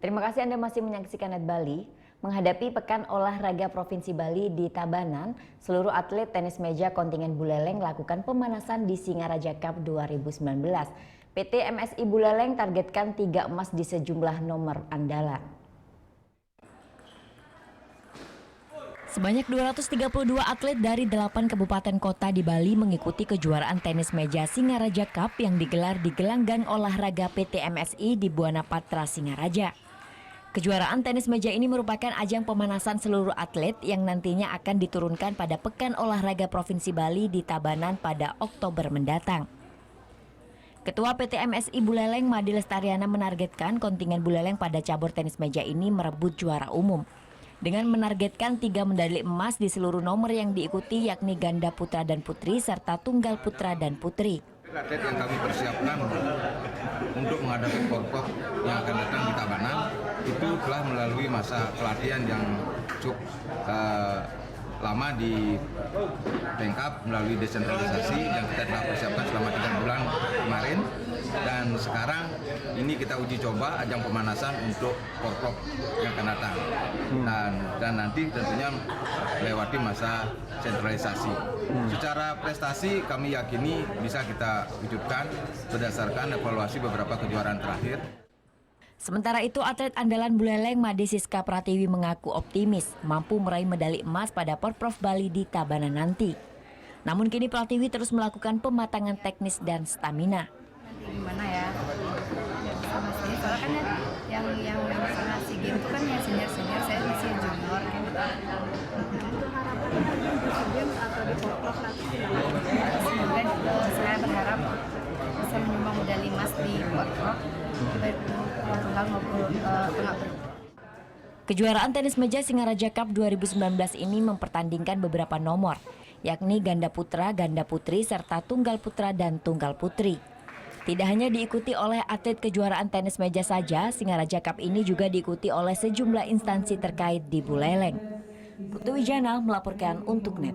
Terima kasih Anda masih menyaksikan Net Bali. Menghadapi Pekan Olahraga Provinsi Bali di Tabanan, seluruh atlet tenis meja kontingen Buleleng lakukan pemanasan di Singaraja Cup 2019. PT MSI Buleleng targetkan 3 emas di sejumlah nomor andalan. Sebanyak 232 atlet dari 8 kabupaten kota di Bali mengikuti kejuaraan tenis meja Singaraja Cup yang digelar di gelanggang olahraga PT MSI di Buana Patra, Singaraja. Kejuaraan tenis meja ini merupakan ajang pemanasan seluruh atlet yang nantinya akan diturunkan pada Pekan Olahraga Provinsi Bali di Tabanan pada Oktober mendatang. Ketua PT MSI Buleleng Madi Lestariana menargetkan kontingen Buleleng pada cabur tenis meja ini merebut juara umum dengan menargetkan 3 medali emas di seluruh nomor yang diikuti, yakni ganda putra dan putri serta tunggal putra dan putri. Atlet yang kami persiapkan untuk menghadapi Porprov yang akan datang di Tabanan itu telah melalui masa pelatihan yang cukup lama di Pengkap melalui desentralisasi yang kita telah persiapkan selama 3 bulan kemarin, dan sekarang ini kita uji coba ajang pemanasan untuk Porprov yang akan datang dan nanti tentunya melewati masa sentralisasi. Secara prestasi kami yakini bisa kita wujudkan berdasarkan evaluasi beberapa kejuaraan terakhir. Sementara itu, atlet andalan Buleleng Made Siska Pratiwi mengaku optimis mampu meraih medali emas pada Porprov Bali di Tabanan nanti. Namun kini Pratiwi terus melakukan pematangan teknis dan stamina. Gimana ya? Sama sih, soalnya kan yang sama SEA Games itu kan yang senior, saya masih junior gitu. Untuk harapan di SEA Games atau di Porprov nanti? Semoga saya berharap bisa menyumbang medali emas di Porprov. Kejuaraan tenis meja Singaraja Cup 2019 ini mempertandingkan beberapa nomor, yakni ganda putra, ganda putri, serta tunggal putra dan tunggal putri. Tidak hanya diikuti oleh atlet kejuaraan tenis meja saja, Singaraja Cup ini juga diikuti oleh sejumlah instansi terkait di Buleleng. Putu Wijana melaporkan untuk Net.